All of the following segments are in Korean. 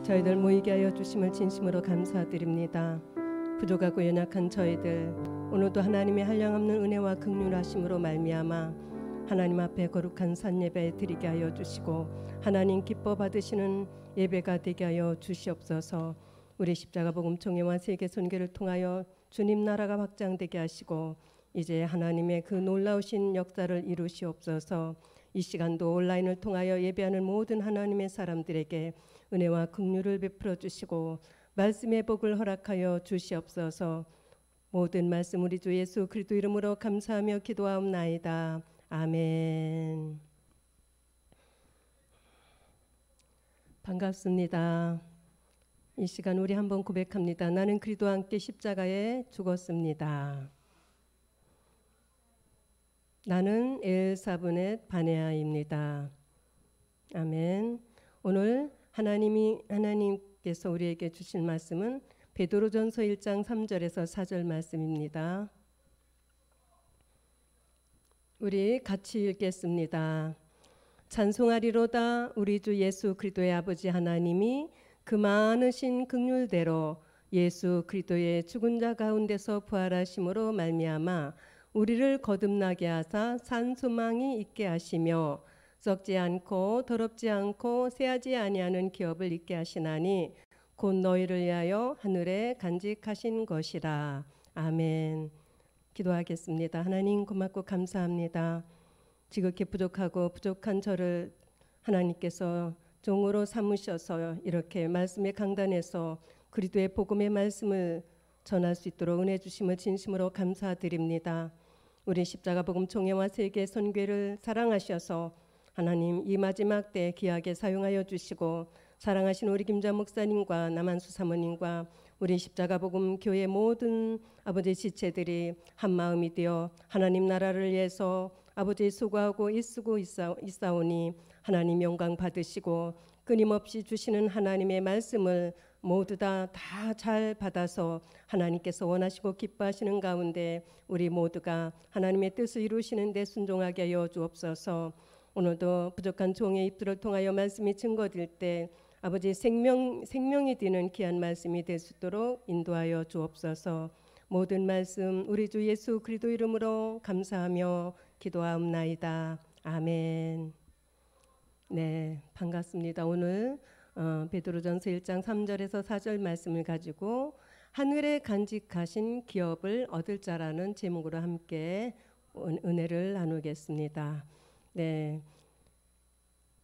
저희들 모이게 하여 주심을 진심으로 감사드립니다. 부족하고 연약한 저희들 오늘도 하나님의 한량없는 은혜와 긍휼하심으로 말미암아 하나님 앞에 거룩한 산예배 드리게 하여 주시고 하나님 기뻐 받으시는 예배가 되게 하여 주시옵소서. 우리 십자가 복음 총회와 세계 선교를 통하여 주님 나라가 확장되게 하시고 이제 하나님의 그 놀라우신 역사를 이루시옵소서. 이 시간도 온라인을 통하여 예배하는 모든 하나님의 사람들에게 은혜와 긍휼을 베풀어 주시고 말씀의 복을 허락하여 주시옵소서. 모든 말씀 우리 주 예수 그리스도 이름으로 감사하며 기도하옵나이다. 아멘. 반갑습니다. 이 시간 우리 한번 고백합니다. 나는 그리스도와 함께 십자가에 죽었습니다. 나는 엘사브넷 바네아입니다. 아멘. 오늘 하나님께서 우리에게 주실 말씀은 베드로전서 1장 3절에서 4절 말씀입니다. 우리 같이 읽겠습니다. 찬송하리로다 우리 주 예수 그리스도의 아버지 하나님이 그 많으신 긍휼대로 예수 그리스도의 죽은 자 가운데서 부활하심으로 말미암아 우리를 거듭나게 하사 산 소망이 있게 하시며 썩지 않고 더럽지 않고 쇠하지 아니하는 기업을 있게 하시나니 곧 너희를 위하여 하늘에 간직하신 것이라. 아멘. 기도하겠습니다. 하나님 고맙고 감사합니다. 지극히 부족하고 부족한 저를 하나님께서 종으로 삼으셔서 이렇게 말씀의 강단에서 그리스도의 복음의 말씀을 전할 수 있도록 은혜 주심을 진심으로 감사드립니다. 우리 십자가 복음 총회와 세계 선교를 사랑하셔서 하나님 이 마지막 때 귀하게 사용하여 주시고 사랑하신 우리 김자 목사님과 남한수 사모님과 우리 십자가 복음 교회 모든 아버지 지체들이 한 마음이 되어 하나님 나라를 위해서 아버지 수고하고 애쓰고 있사오니 하나님 영광 받으시고 끊임없이 주시는 하나님의 말씀을 모두 다 잘 받아서 하나님께서 원하시고 기뻐하시는 가운데 우리 모두가 하나님의 뜻을 이루시는 데 순종하게 하여 주옵소서. 오늘도 부족한 종의 입술을 통하여 말씀이 증거될 때 아버지 생명이 되는 귀한 말씀이 될 수 있도록 인도하여 주옵소서. 모든 말씀 우리 주 예수 그리스도 이름으로 감사하며 기도하옵나이다. 아멘. 네, 반갑습니다. 오늘 베드로전서 1장 3절에서 4절 말씀을 가지고 하늘에 간직하신 기업을 얻을 자라는 제목으로 함께 은혜를 나누겠습니다. 네,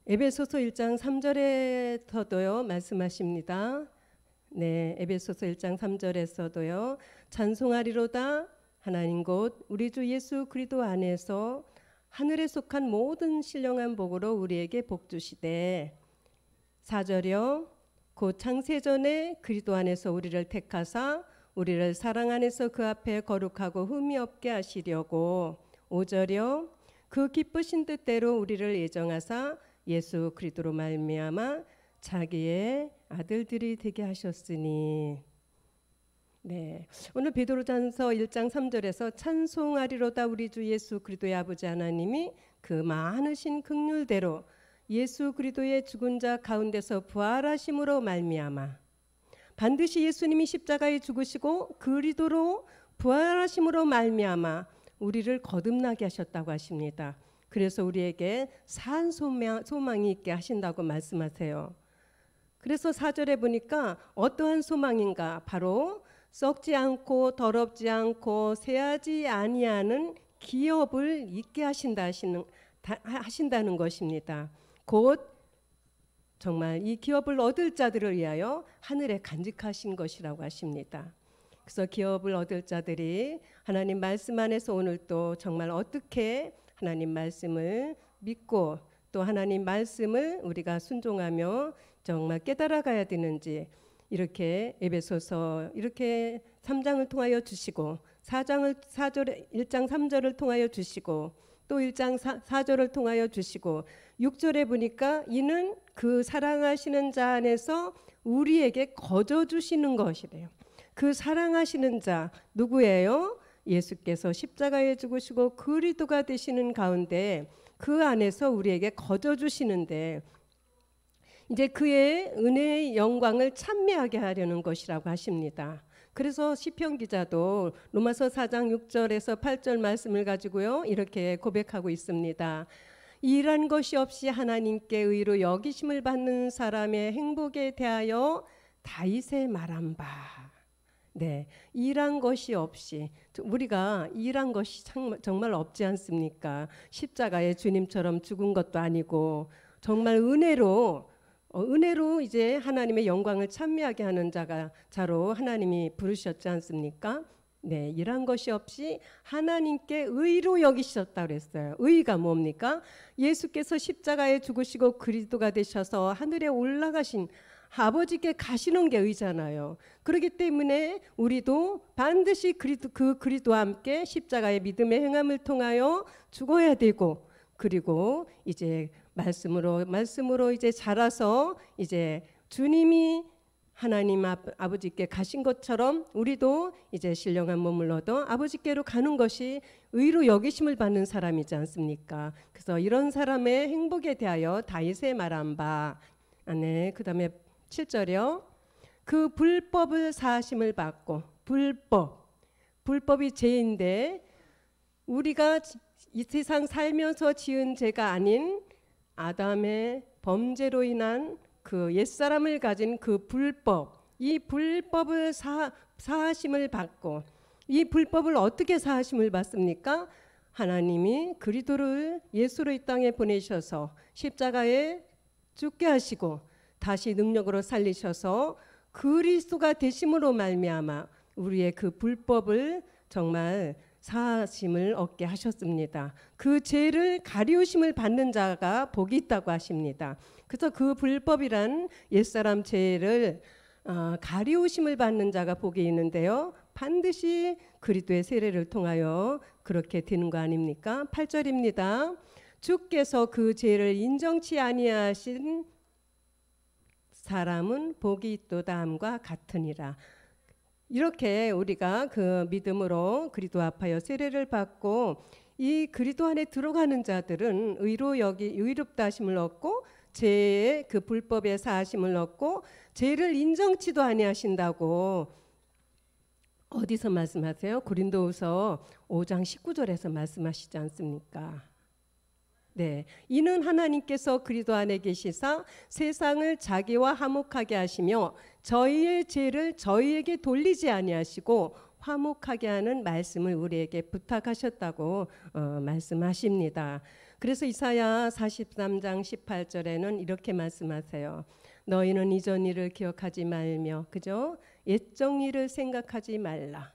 에베소서 1장 3절에서도요 말씀하십니다. 네, 에베소서 1장 3절에서도요 찬송하리로다 하나님 곧 우리 주 예수 그리스도 안에서 하늘에 속한 모든 신령한 복으로 우리에게 복 주시되 4절이요 곧 창세전에 그리스도 안에서 우리를 택하사 우리를 사랑 안에서 그 앞에 거룩하고 흠이 없게 하시려고 5절이요 그 기쁘신 뜻대로 우리를 예정하사 예수 그리스도로 말미암아 자기의 아들들이 되게 하셨으니. 네, 오늘 베드로전서 1장 3절에서 찬송하리로다 우리 주 예수 그리스도의 아버지 하나님이 그 많으신 긍휼대로 예수 그리스도의 죽은 자 가운데서 부활하심으로 말미암아 반드시 예수님이 십자가에 죽으시고 그리스도로 부활하심으로 말미암아 우리를 거듭나게 하셨다고 하십니다. 그래서 우리에게 산 소망이 있게 하신다고 말씀하세요. 그래서 4절에 보니까 어떠한 소망인가? 바로 썩지 않고 더럽지 않고 쇠하지 아니하는 기업을 있게 하신다는 것입니다. 곧 정말 이 기업을 얻을 자들을 위하여 하늘에 간직하신 것이라고 하십니다. 그래서 기업을 얻을 자들이 하나님 말씀 안에서 오늘 또 정말 어떻게 하나님 말씀을 믿고 또 하나님 말씀을 우리가 순종하며 정말 깨달아가야 되는지 이렇게 에베소서 이렇게 3장을 통하여 주시고 1장 3절을 통하여 주시고 또 1장 4절을 통하여 주시고 6절에 보니까 이는 그 사랑하시는 자 안에서 우리에게 거저 주시는 것이래요. 그 사랑하시는 자 누구예요? 예수께서 십자가에 죽으시고 그리스도가 되시는 가운데 그 안에서 우리에게 거저 주시는데 이제 그의 은혜의 영광을 찬미하게 하려는 것이라고 하십니다. 그래서 시편 기자도 로마서 4장 6절에서 8절 말씀을 가지고요 이렇게 고백하고 있습니다. 일한 것이 없이 하나님께 의로 여기심을 받는 사람의 행복에 대하여 다윗의 말한 바. 네, 일한 것이 없이, 우리가 일한 것이 정말 없지 않습니까? 십자가에 주님처럼 죽은 것도 아니고 정말 은혜로 이제 하나님의 영광을 찬미하게 하는 자로 하나님이 부르셨지 않습니까? 네, 일한 것이 없이 하나님께 의로 여기셨다 그랬어요. 의가 뭡니까? 예수께서 십자가에 죽으시고 그리스도가 되셔서 하늘에 올라가신 아버지께 가시는 게 의잖아요. 그렇기 때문에 우리도 반드시 그리스도와 함께 십자가의 믿음의 행함을 통하여 죽어야 되고, 그리고 이제 말씀으로 이제 자라서 이제 주님이 하나님 아버지께 가신 것처럼 우리도 이제 신령한 몸을 얻어 아버지께로 가는 것이 의로 여기심을 받는 사람이지 않습니까? 그래서 이런 사람의 행복에 대하여 다윗의 말한 바. 네, 그다음에 7절이요. 그 불법을 사하심을 받고, 불법이 죄인데 우리가 이 세상 살면서 지은 죄가 아닌 아담의 범죄로 인한 그 옛사람을 가진 그 불법, 이 불법을 사하심을 받고, 이 불법을 어떻게 사하심을 받습니까? 하나님이 그리스도를 예수로 이 땅에 보내셔서 십자가에 죽게 하시고 다시 능력으로 살리셔서 그리스도가 되심으로 말미암아 우리의 그 불법을 정말 사하심을 얻게 하셨습니다. 그 죄를 가리우심을 받는 자가 복이 있다고 하십니다. 그래서 그 불법이란 옛사람 죄를 가리우심을 받는 자가 복이 있는데요, 반드시 그리스도의 세례를 통하여 그렇게 되는 거 아닙니까? 8절입니다. 주께서 그 죄를 인정치 아니하신 사람은 복이 있도다 함과 같으니라. 이렇게 우리가 그 믿음으로 그리스도 앞하여 세례를 받고 이 그리스도 안에 들어가는 자들은 의롭다 하심을 얻고 죄의 그 불법의 사하심을 얻고 죄를 인정치도 아니하신다고 어디서 말씀하세요? 고린도후서 5장 19절에서 말씀하시지 않습니까? 네, 이는 하나님께서 그리스도 안에 계시사 세상을 자기와 화목하게 하시며 저희의 죄를 저희에게 돌리지 아니하시고 화목하게 하는 말씀을 우리에게 부탁하셨다고 말씀하십니다. 그래서 이사야 43장 18절에는 이렇게 말씀하세요. 너희는 이전 일을 기억하지 말며 그저 옛적 일을 생각하지 말라.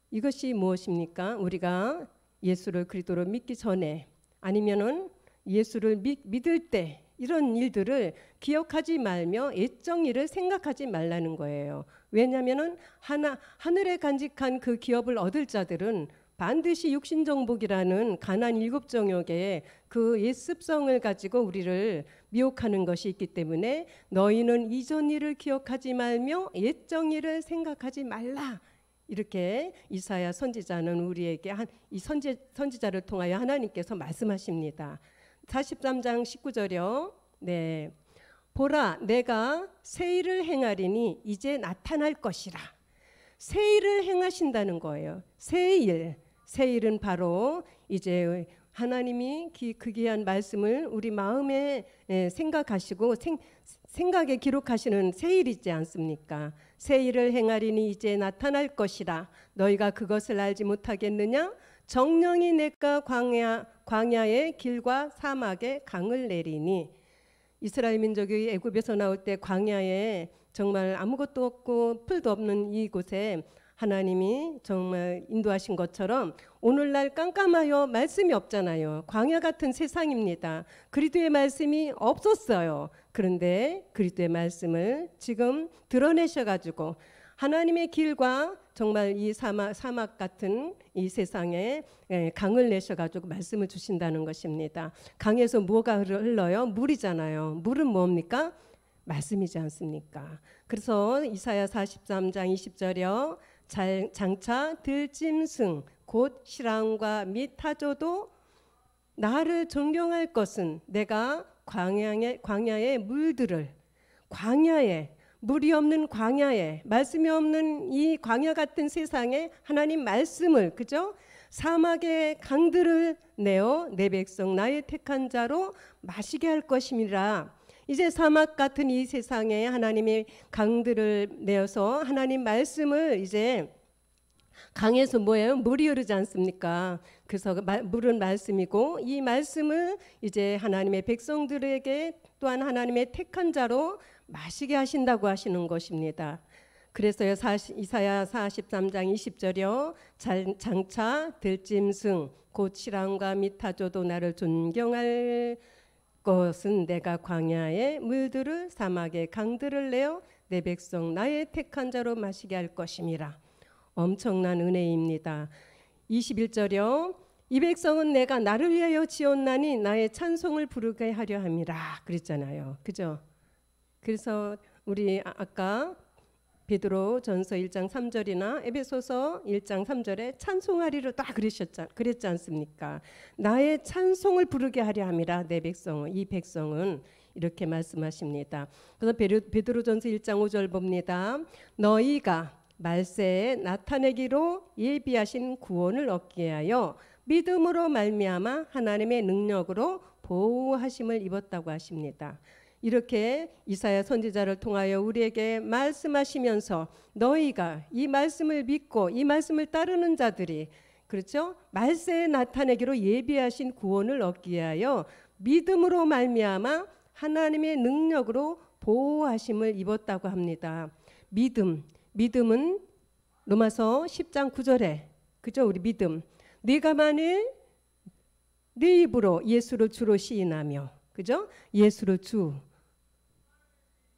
이것이 무엇입니까? 우리가 예수를 그리스도로 믿기 전에 아니면은 예수를 믿을 때 이런 일들을 기억하지 말며 옛적 일을 생각하지 말라는 거예요. 왜냐하면은 하늘에 간직한 그 기업을 얻을 자들은 반드시 육신정복이라는 가난 7정욕의 그 옛습성을 가지고 우리를 미혹하는 것이 있기 때문에 너희는 이전 일을 기억하지 말며 옛적 일을 생각하지 말라. 이렇게 이사야 선지자는 우리에게 이 선지자를 통하여 하나님께서 말씀하십니다. 43장 19절이요. 네, 보라 내가 새 일을 행하리니 이제 나타날 것이라. 새 일을 행하신다는 거예요. 새 일은 바로 이제 하나님이 그 귀한 말씀을 우리 마음에 생각하시고 생각에 기록하시는 새 일이지 않습니까? 새 일을 행하리니 이제 나타날 것이라. 너희가 그것을 알지 못하겠느냐? 정령이 내가 광야의 길과 사막에 강을 내리니. 이스라엘 민족이 애굽에서 나올 때 광야에 정말 아무것도 없고 풀도 없는 이곳에 하나님이 정말 인도하신 것처럼 오늘날 깜깜하여 말씀이 없잖아요. 광야 같은 세상입니다. 그리스도의 말씀이 없었어요. 그런데 그리스도의 말씀을 지금 드러내셔가지고 하나님의 길과 정말 이 사막 같은 이 세상에 강을 내셔가지고 말씀을 주신다는 것입니다. 강에서 뭐가 흘러요? 물이잖아요. 물은 뭡니까? 말씀이지 않습니까? 그래서 이사야 43장 20절이요. 장차 들짐승 곧 실랑과 및 타조도 나를 존경할 것은 내가 광야의 물들을, 광야에 물이 없는 광야에, 말씀이 없는 이 광야 같은 세상에 하나님 말씀을, 그죠? 사막의 강들을 내어 내 백성 나의 택한 자로 마시게 할 것임이라. 이제 사막 같은 이 세상에 하나님의 강들을 내어서 하나님 말씀을, 이제 강에서 뭐예요? 물이 흐르지 않습니까? 그래서 물은 말씀이고, 이 말씀을 이제 하나님의 백성들에게 또한 하나님의 택한 자로 마시게 하신다고 하시는 것입니다. 그래서요, 이사야 43장 20절이요, 장차 들짐승 곧 실랑과 미타조도 나를 존경할 것은 내가 광야의 물들을 사막의 강들을 내어 내 백성 나의 택한 자로 마시게 할 것임이라. 엄청난 은혜입니다. 21절이요, 이 백성은 내가 나를 위하여 지었나니 나의 찬송을 부르게 하려 함이라 그랬잖아요. 그죠? 그래서 우리 아까 베드로전서 1장 3절이나 에베소서 1장 3절에 찬송하리로 딱 그랬지 않습니까? 나의 찬송을 부르게 하려 함이라. 내 백성은, 이 백성은 이렇게 말씀하십니다. 그래서 베드로전서 1장 5절 봅니다. 너희가 말세에 나타내기로 예비하신 구원을 얻게 하여 믿음으로 말미암아 하나님의 능력으로 보호하심을 입었다고 하십니다. 이렇게 이사야 선지자를 통하여 우리에게 말씀하시면서 너희가 이 말씀을 믿고 이 말씀을 따르는 자들이, 그렇죠? 말세에 나타내기로 예비하신 구원을 얻기 위하여 믿음으로 말미암아 하나님의 능력으로 보호하심을 입었다고 합니다. 믿음은 로마서 10장 9절에, 그죠? 우리 믿음. 네가 만일 네 입으로 예수를 주로 시인하며, 그죠?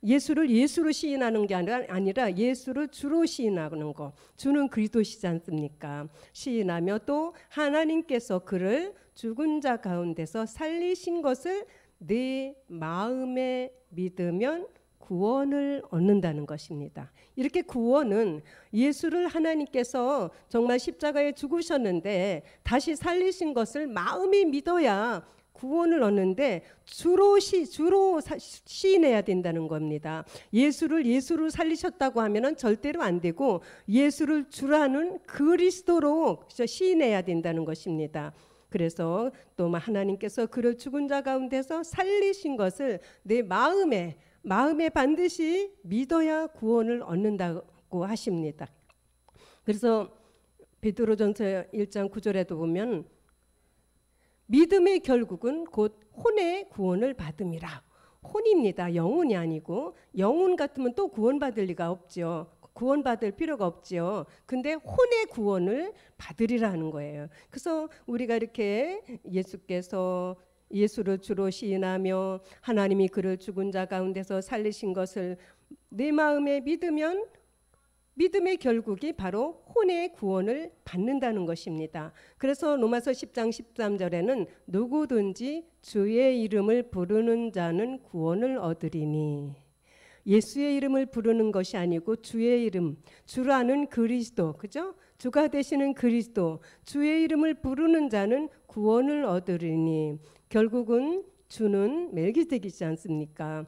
예수를 예수로 시인하는 게 아니라 예수를 주로 시인하는 거. 주는 그리스도시지 않습니까? 시인하며 또 하나님께서 그를 죽은 자 가운데서 살리신 것을 네 마음에 믿으면 구원을 얻는다는 것입니다. 이렇게 구원은 예수를 하나님께서 정말 십자가에 죽으셨는데 다시 살리신 것을 마음에 믿어야 구원을 얻는데 주로 시인해야 된다는 겁니다. 예수를 살리셨다고 하면은 절대로 안 되고 예수를 주라는 그리스도로 시인해야 된다는 것입니다. 그래서 또 하나님께서 그를 죽은 자 가운데서 살리신 것을 내 마음에 반드시 믿어야 구원을 얻는다고 하십니다. 그래서 베드로전서 1장 9절에도 보면 믿음의 결국은 곧 혼의 구원을 받음이라. 혼입니다. 영혼이 아니고. 영혼 같으면 또 구원받을 리가 없죠. 구원받을 필요가 없죠. 근데 혼의 구원을 받으리라는 거예요. 그래서 우리가 이렇게 예수께서 예수를 주로 시인하며 하나님이 그를 죽은 자 가운데서 살리신 것을 내 마음에 믿으면 믿음의 결국이 바로 혼의 구원을 받는다는 것입니다. 그래서 로마서 10장 13절에는 누구든지 주의 이름을 부르는 자는 구원을 얻으리니, 예수의 이름을 부르는 것이 아니고 주의 이름, 주라는 그리스도, 그죠? 주가 되시는 그리스도, 주의 이름을 부르는 자는 구원을 얻으리니, 결국은 주는 멜기세덱이지 않습니까?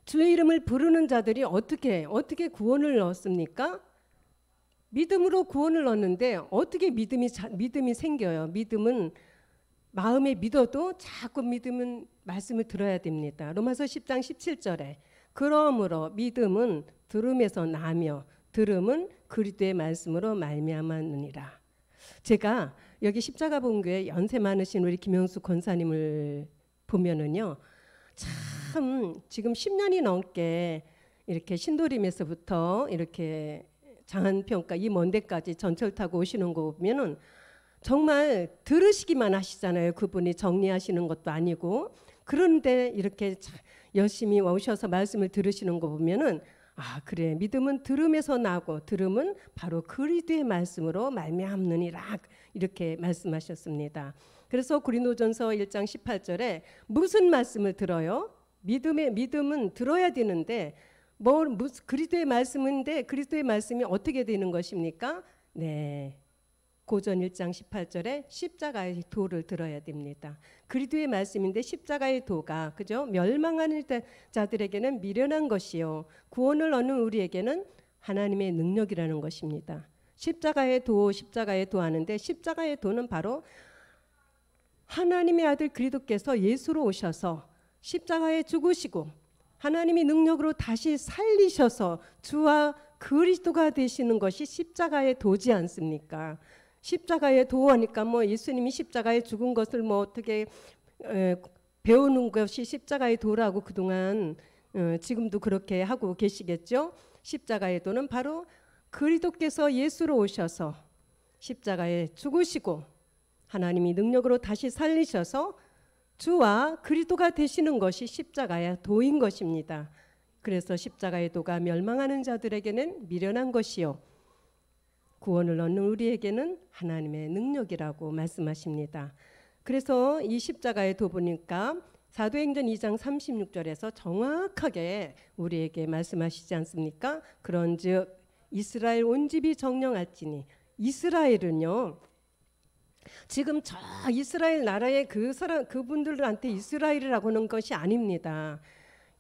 주의 이름을 부르는 자들이 어떻게 구원을 얻습니까? 믿음으로 구원을 얻는데 어떻게 믿음이 생겨요? 믿음은 마음에 믿어도 자꾸 믿음은 말씀을 들어야 됩니다. 로마서 10장 17절에 그러므로 믿음은 들음에서 나며 들음은 그리스도의 말씀으로 말미암았느니라. 제가 여기 십자가본교회 연세 많으신 우리 김영수 권사님을 보면은요, 참 지금 10년이 넘게 이렇게 신도림에서부터 이렇게 장안평가 이 먼 데까지 전철 타고 오시는 거 보면은 정말 들으시기만 하시잖아요. 그분이 정리하시는 것도 아니고. 그런데 이렇게 열심히 오셔서 말씀을 들으시는 거 보면은 아, 그래, 믿음은 들음에서 나고 들음은 바로 그리스도의 말씀으로 말미암느니라, 이렇게 말씀하셨습니다. 그래서 고린도전서 1장 18절에 무슨 말씀을 들어요? 믿음은 들어야 되는데 그리스도의 말씀인데 그리스도의 말씀이 어떻게 되는 것입니까? 네, 고전 1장 18절에 십자가의 도를 들어야 됩니다. 그리스도의 말씀인데 십자가의 도가 그죠? 멸망하는 자들에게는 미련한 것이요 구원을 얻는 우리에게는 하나님의 능력이라는 것입니다. 십자가의 도 하는데 십자가의 도는 바로 하나님의 아들 그리스도께서 예수로 오셔서 십자가에 죽으시고 하나님이 능력으로 다시 살리셔서 주와 그리스도가 되시는 것이 십자가의 도지 않습니까? 십자가의 도하니까 뭐 예수님이 십자가에 죽은 것을 뭐 어떻게 배우는 것이 십자가의 도라고 그동안 지금도 그렇게 하고 계시겠죠? 십자가의 도는 바로 그리스도께서 예수로 오셔서 십자가에 죽으시고 하나님이 능력으로 다시 살리셔서 주와 그리스도가 되시는 것이 십자가의 도인 것입니다. 그래서 십자가의 도가 멸망하는 자들에게는 미련한 것이요 구원을 얻는 우리에게는 하나님의 능력이라고 말씀하십니다. 그래서 이 십자가의 도 보니까 사도행전 2장 36절에서 정확하게 우리에게 말씀하시지 않습니까? 그런즉 이스라엘 온 집이 정령할지니 이스라엘은요 지금 저 이스라엘 나라의 그분들한테 이스라엘이라고 하는 것이 아닙니다.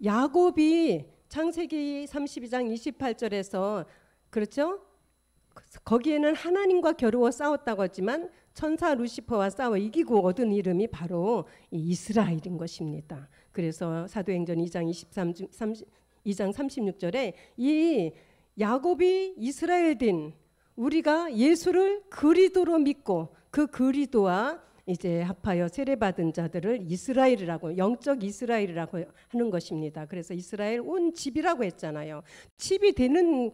야곱이 창세기 32장 28절에서 그렇죠? 거기에는 하나님과 겨루어 싸웠다고 하지만 천사 루시퍼와 싸워 이기고 얻은 이름이 바로 이스라엘인 것입니다. 그래서 사도행전 2장 36절에 이 야곱이 이스라엘된 우리가 예수를 그리스도로 믿고 그 그리스도와 이제 합하여 세례받은 자들을 이스라엘이라고 영적 이스라엘이라고 하는 것입니다. 그래서 이스라엘 온 집이라고 했잖아요. 집이 되는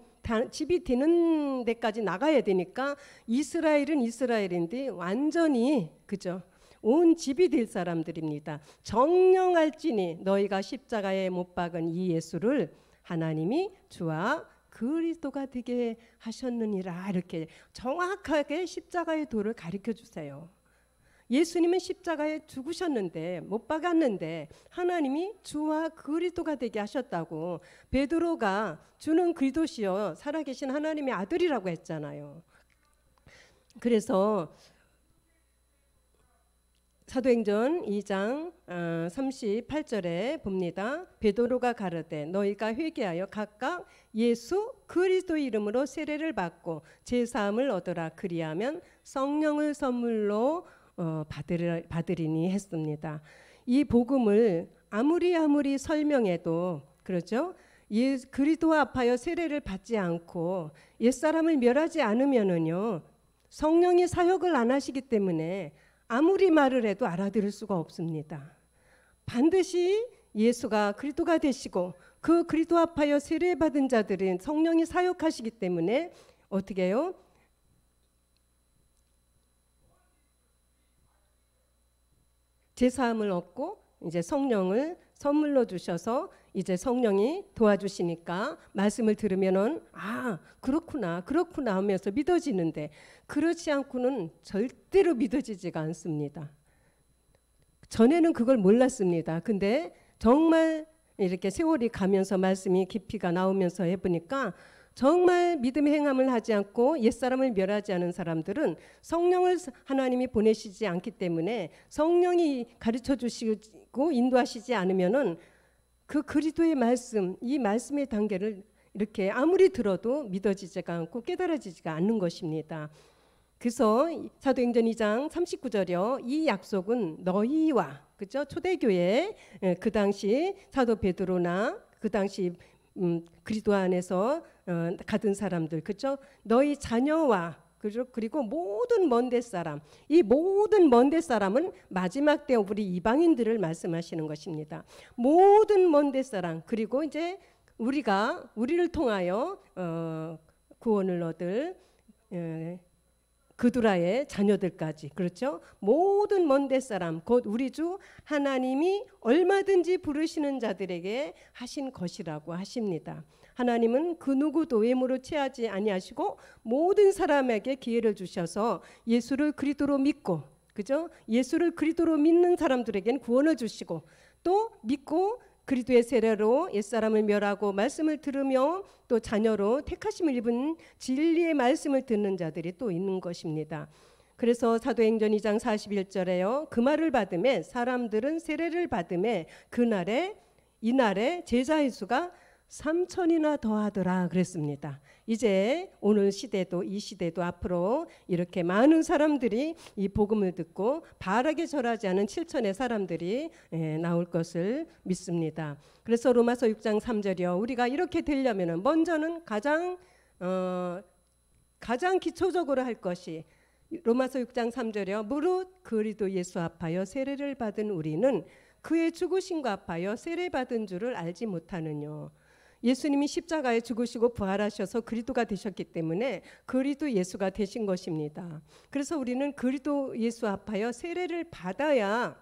데까지 나가야 되니까 이스라엘은 이스라엘인데 완전히 그죠? 온 집이 될 사람들입니다. 정령할지니 너희가 십자가에 못 박은 이 예수를 하나님이 주와 그리스도가 되게 하셨느니라 이렇게 정확하게 십자가의 도를 가르쳐 주세요. 예수님은 십자가에 죽으셨는데 못 박았는데 하나님이 주와 그리스도가 되게 하셨다고 베드로가 주는 그리스도시요 살아계신 하나님의 아들이라고 했잖아요. 그래서 사도행전 2장 38절에 봅니다. 베드로가 가르되 너희가 회개하여 각각 예수 그리스도의 이름으로 세례를 받고 제사함을 얻으라 그리하면 성령을 선물로 받으리니 했습니다. 이 복음을 아무리 설명해도 그렇죠? 그리스도와 합하여 세례를 받지 않고 옛사람을 멸하지 않으면은요 성령이 사역을 안 하시기 때문에 아무리 말을 해도 알아들을 수가 없습니다. 반드시 예수가 그리스도가 되시고 그 그리스도 합하여 세례받은 자들은 성령이 사역하시기 때문에 어떻게 해요? 제사함을 얻고 이제 성령을 선물로 주셔서 이제 성령이 도와주시니까 말씀을 들으면은 그렇구나 하면서 믿어지는데 그렇지 않고는 절대로 믿어지지가 않습니다. 전에는 그걸 몰랐습니다. 근데 정말 이렇게 세월이 가면서 말씀이 깊이가 나오면서 해보니까 정말 믿음의 행함을 하지 않고 옛사람을 멸하지 않은 사람들은 성령을 하나님이 보내시지 않기 때문에 성령이 가르쳐 주시고 인도하시지 않으면은 그 그리스도의 말씀, 이 말씀의 단계를 이렇게 아무리 들어도 믿어지지가 않고 깨달아지지가 않는 것입니다. 그래서 사도행전 2장 39절이요. 이 약속은 너희와 그죠? 초대교회 그 당시 사도 베드로나 그 당시 그리스도 안에서 가든 사람들 그죠? 너희 자녀와 그리고 모든 먼데 사람 이 모든 먼데 사람은 마지막 때 우리 이방인들을 말씀하시는 것입니다. 모든 먼데 사람 그리고 이제 우리를 통하여 구원을 얻을 그두라의 자녀들까지 그렇죠? 모든 먼데 사람 곧 우리 주 하나님이 얼마든지 부르시는 자들에게 하신 것이라고 하십니다. 하나님은 그 누구도 외모로 취하지 아니하시고 모든 사람에게 기회를 주셔서 예수를 그리스도로 믿고 그죠? 예수를 그리스도로 믿는 사람들에게는 구원을 주시고 또 믿고 그리스도의 세례로 옛사람을 멸하고 말씀을 들으며 또 자녀로 택하심을 입은 진리의 말씀을 듣는 자들이 또 있는 것입니다. 그래서 사도행전 2장 41절에요. 그 말을 받음에 사람들은 세례를 받음에 이날에 제자의 수가 3천이나 더하더라 그랬습니다. 이제 오늘 시대도 이 시대도 앞으로 이렇게 많은 사람들이 이 복음을 듣고 바르게 절하지 않은 7천의 사람들이 나올 것을 믿습니다. 그래서 로마서 6장 3절이요. 우리가 이렇게 되려면 먼저는 가장 기초적으로 할 것이 로마서 6장 3절이요. 무릇 그리스도 예수 합하여 세례를 받은 우리는 그의 죽으심과 합하여 세례받은 줄을 알지 못하느뇨. 예수님이 십자가에 죽으시고 부활하셔서 그리스도가 되셨기 때문에 그리스도 예수가 되신 것입니다. 그래서 우리는 그리스도 예수 합하여 세례를 받아야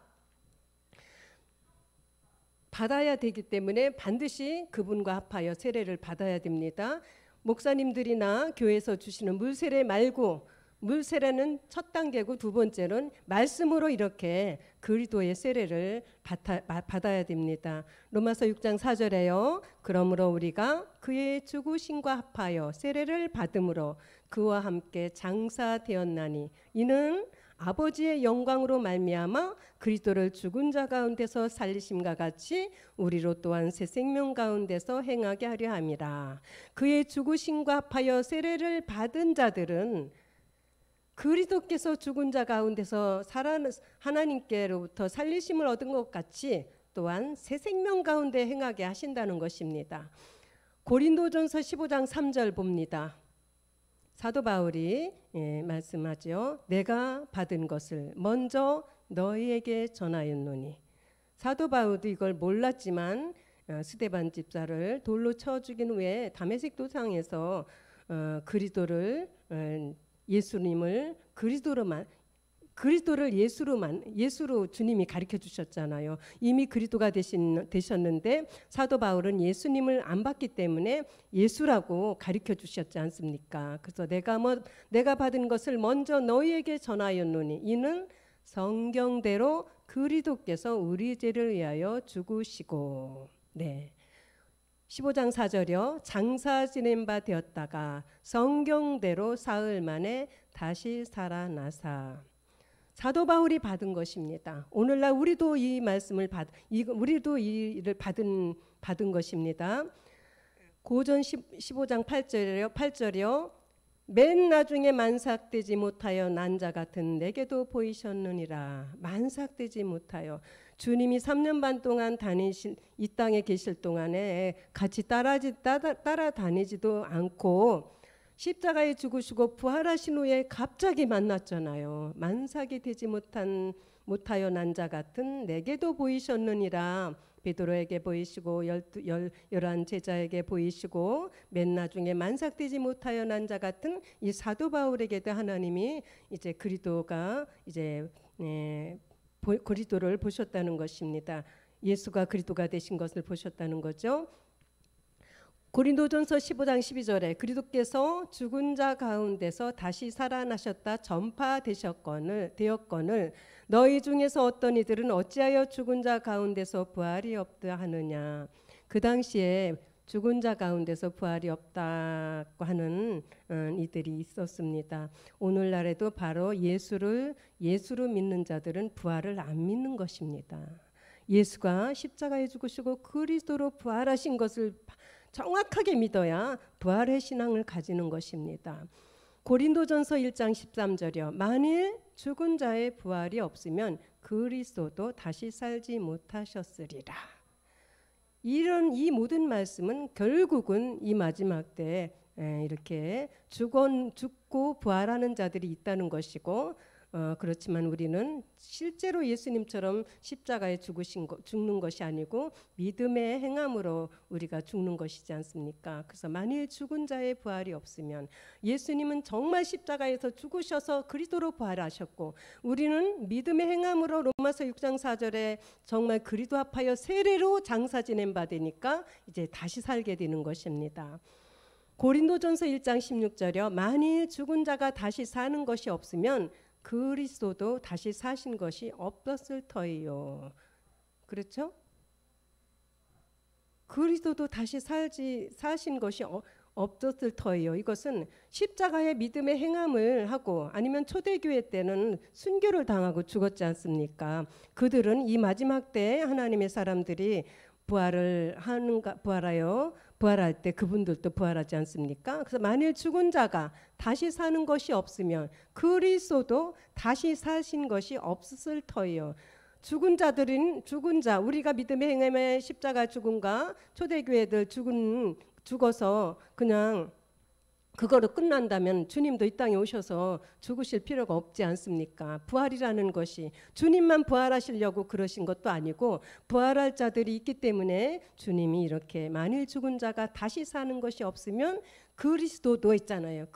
되기 때문에 반드시 그분과 합하여 세례를 받아야 됩니다. 목사님들이나 교회에서 주시는 물세례 말고, 물세례는 첫 단계고 두 번째는 말씀으로 이렇게 그리스도의 세례를 받아야 됩니다. 로마서 6장 4절에요. 그러므로 우리가 그의 죽으심과 합하여 세례를 받음으로 그와 함께 장사되었나니 이는 아버지의 영광으로 말미암아 그리스도를 죽은 자 가운데서 살리심과 같이 우리로 또한 새 생명 가운데서 행하게 하려 함이라. 그의 죽으심과 합하여 세례를 받은 자들은 그리스도께서 죽은 자 가운데서 하나님께로부터 살리심을 얻은 것 같이 또한 새 생명 가운데 행하게 하신다는 것입니다. 고린도전서 15장 3절 봅니다. 사도 바울이 말씀하죠. 내가 받은 것을 먼저 너희에게 전하였노니. 사도 바울도 이걸 몰랐지만 스데반 집사를 돌로 쳐 죽인 후에 다메섹 도상에서 예수님을 그리스도를 예수로 주님이 가르쳐 주셨잖아요. 이미 그리스도가 되셨는데 사도 바울은 예수님을 안 봤기 때문에 예수라고 가르쳐 주셨지 않습니까? 그래서 내가 받은 것을 먼저 너희에게 전하였노니 이는 성경대로 그리스도께서 우리 죄를 위하여 죽으시고 15장 4절이요. 장사 지낸 바 되었다가 성경대로 사흘 만에 다시 살아나사. 사도 바울이 받은 것입니다. 오늘날 우리도 이 말씀을 우리도 이를 받은 것입니다. 고전 15장 8절이요. 맨 나중에 만삭되지 못하여 난 자 같은 내게도 보이셨느니라. 만삭되지 못하여 주님이 3년 반 동안 이 땅에 계실 동안에 같이 따라다니지도 않고 십자가에 죽으시고 부활하신 후에 갑자기 만났잖아요. 만삭이 되지 못하여 난 자 같은 내게도 보이셨느니라. 베드로에게 보이시고 열한 제자에게 보이시고 맨 나중에 만삭되지 못하여 난 자 같은 이 사도 바울에게도 하나님이 이제 그리스도가 그리스도를 보셨다는 것입니다. 예수가 그리스도가 되신 것을 보셨다는 거죠. 고린도전서 15장 12절에 그리스도께서 죽은 자 가운데서 다시 살아나셨다 전파되었거늘 너희 중에서 어떤 이들은 어찌하여 죽은 자 가운데서 부활이 없다 하느냐. 그 당시에 죽은 자 가운데서 부활이 없다고 하는 이들이 있었습니다. 오늘날에도 바로 예수로 믿는 자들은 부활을 안 믿는 것입니다. 예수가 십자가에 죽으시고 그리스도로 부활하신 것을 정확하게 믿어야 부활의 신앙을 가지는 것입니다. 고린도전서 1장 13절이요. 만일 죽은 자의 부활이 없으면 그리스도도 다시 살지 못하셨으리라. 이 모든 말씀은 결국은 이 마지막 때 이렇게 죽고 부활하는 자들이 있다는 것이고 그렇지만 우리는 실제로 예수님처럼 십자가에 죽는 것이 아니고 믿음의 행함으로 우리가 죽는 것이지 않습니까? 그래서 만일 죽은 자의 부활이 없으면 예수님은 정말 십자가에서 죽으셔서 그리스도로 부활하셨고 우리는 믿음의 행함으로 로마서 6장 4절에 정말 그리스도 합하여 세례로 장사 지낸 바 되니까 이제 다시 살게 되는 것입니다. 고린도전서 1장 16절이요. 만일 죽은 자가 다시 사는 것이 없으면 그리스도도 다시 사신 것이 없었을 터이요. 그렇죠? 그리스도도 다시 사신 것이 없었을 터예요. 이것은 십자가의 믿음의 행함을 하고 아니면 초대교회 때는 순교를 당하고 죽었지 않습니까? 그들은 이 마지막 때에 하나님의 사람들이 부활할 때 그분들도 부활하지 않습니까? 그래서 만일 죽은 자가 다시 사는 것이 없으면 그리스도도 다시 사신 것이 없을 터예요. 죽은 자, 우리가 믿음의 행함의 십자가 죽음과 초대교회들 죽어서 그냥 그거로 끝난다면 주님도 이 땅에 오셔서 죽으실 필요가 없지 않습니까? 부활이라는 것이 주님만 부활하시려고 그러신 것도 아니고 부활할 자들이 있기 때문에 주님이 이렇게 만일 죽은 자가 다시 사는 것이 없으면 그리스도도 있잖아요.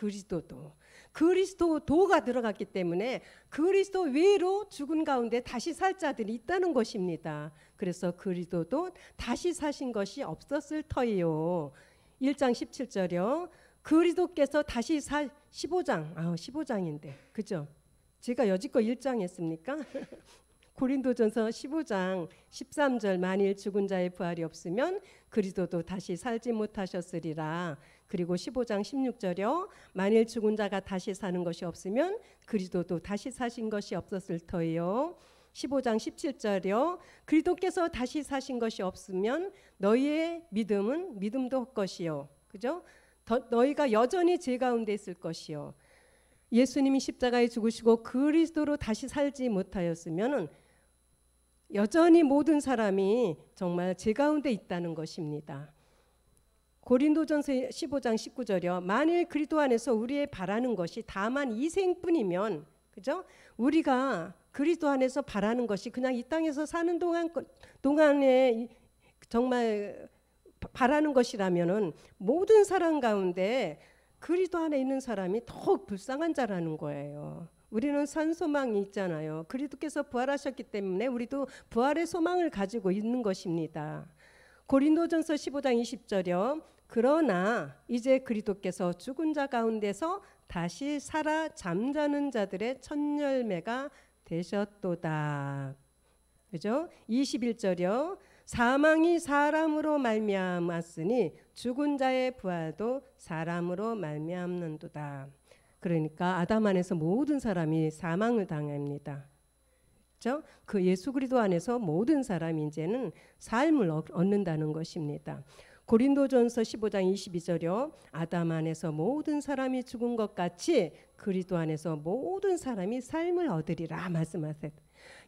그리스도도가 들어갔기 때문에 그리스도 외로 죽은 가운데 다시 살 자들이 있다는 것입니다. 그래서 그리스도도 다시 사신 것이 없었을 터예요. 1장 17절이요. 그리스도께서 다시 15장인데 그죠? 제가 여지껏 1장 했습니까? 고린도전서 15장 13절 만일 죽은 자의 부활이 없으면 그리스도도 다시 살지 못하셨으리라. 그리고 15장 16절이요. 만일 죽은 자가 다시 사는 것이 없으면 그리스도도 다시 사신 것이 없었을 터예요. 15장 17절이요. 그리스도께서 다시 사신 것이 없으면 너희의 믿음도 헛것이요. 그죠? 너희가 여전히 죄 가운데 있을 것이요. 예수님이 십자가에 죽으시고 그리스도로 다시 살지 못하였으면 여전히 모든 사람이 정말 죄 가운데 있다는 것입니다. 고린도전서 15장 19절이요. 만일 그리스도 안에서 우리의 바라는 것이 다만 이 생뿐이면, 그죠? 우리가 그리스도 안에서 바라는 것이 그냥 이 땅에서 사는 동안에 정말 바라는 것이라면은 모든 사람 가운데 그리스도 안에 있는 사람이 더욱 불쌍한 자라는 거예요. 우리는 산 소망이 있잖아요. 그리스도께서 부활하셨기 때문에 우리도 부활의 소망을 가지고 있는 것입니다. 고린도전서 15장 20절이요. 그러나 이제 그리스도께서 죽은 자 가운데서 다시 살아 잠자는 자들의 첫 열매가 되셨도다. 그죠? 21절이요. 사망이 사람으로 말미암았으니 죽은 자의 부활도 사람으로 말미암는도다. 그러니까 아담 안에서 모든 사람이 사망을 당합니다. 그렇죠? 그 예수 그리스도 안에서 모든 사람이 이제는 삶을 얻는다는 것입니다. 고린도전서 15장 22절이요. 아담 안에서 모든 사람이 죽은 것 같이 그리스도 안에서 모든 사람이 삶을 얻으리라 말씀하세요.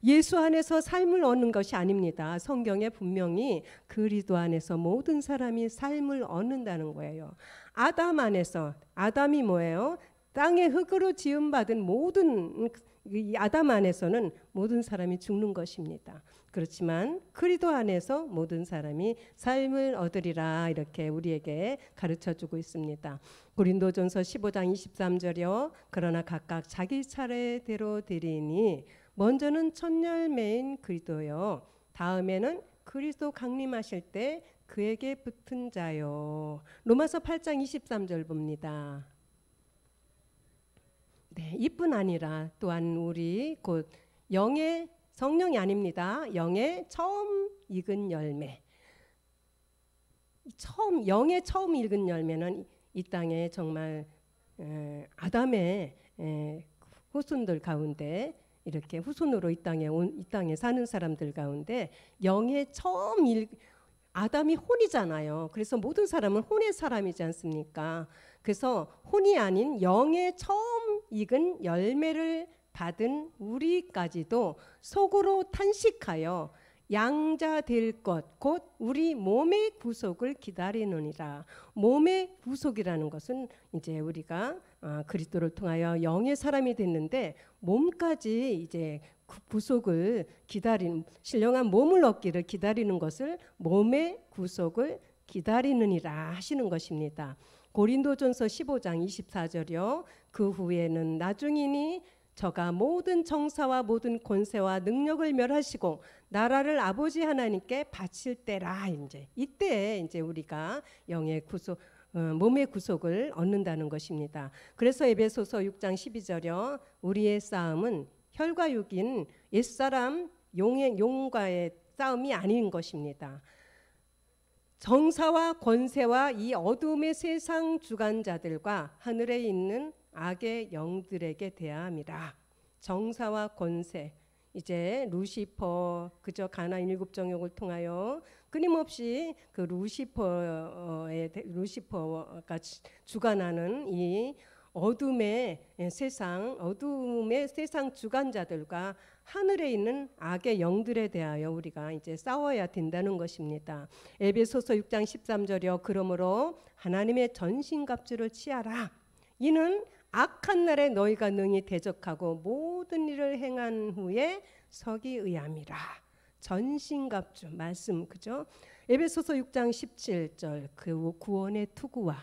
예수 안에서 삶을 얻는 것이 아닙니다. 성경에 분명히 그리스도 안에서 모든 사람이 삶을 얻는다는 거예요. 아담 안에서, 아담이 뭐예요? 땅의 흙으로 지음받은 모든 이 아담 안에서는 모든 사람이 죽는 것입니다. 그렇지만 그리스도 안에서 모든 사람이 삶을 얻으리라 이렇게 우리에게 가르쳐주고 있습니다. 고린도전서 15장 23절이요. 그러나 각각 자기 차례대로 드리니 먼저는 첫 열매인 그리스도요. 다음에는 그리스도 강림하실 때 그에게 붙은 자요. 로마서 8장 23절 봅니다. 네, 이뿐 아니라 또한 우리 곧 영의 성령이 아닙니다. 영의 처음 익은 열매. 영의 처음 익은 열매는 이 땅에 정말 아담의 후손들 가운데 이렇게 후손으로 이 땅에 사는 사람들 가운데 영의 아담이 혼이잖아요. 그래서 모든 사람은 혼의 사람이지 않습니까? 그래서 혼이 아닌 영의 처음 익은 열매를 받은 우리까지도 속으로 탄식하여 양자 될 것 곧 우리 몸의 구속을 기다리느니라. 몸의 구속이라는 것은 이제 우리가 그리스도를 통하여 영의 사람이 됐는데 몸까지 이제 구속을 기다리는 신령한 몸을 얻기를 기다리는 것을 몸의 구속을 기다리느니라 하시는 것입니다. 고린도전서 15장 24절이요. 그 후에는 나중이니 저가 모든 정사와 모든 권세와 능력을 멸하시고 나라를 아버지 하나님께 바칠 때라. 이때 이제 우리가 영의 구속, 몸의 구속을 얻는다는 것입니다. 그래서 에베소서 6장 12절이요. 우리의 싸움은 혈과 육인 옛사람 용과의 싸움이 아닌 것입니다. 정사와 권세와 이 어둠의 세상 주관자들과 하늘에 있는 악의 영들에게 대함이라. 정사와 권세, 이제 루시퍼, 그저 가나안 일곱 정욕을 통하여 끊임없이 그 루시퍼가 주관하는 이 어둠의 세상 주관자들과 하늘에 있는 악의 영들에 대하여 우리가 이제 싸워야 된다는 것입니다. 에베소서 6장 13절이요. 그러므로 하나님의 전신갑주를 취하라. 이는 악한 날에 너희가 능히 대적하고 모든 일을 행한 후에 서기 의함이라. 전신갑주 말씀, 그죠? 에베소서 6장 17절 그 구원의 투구와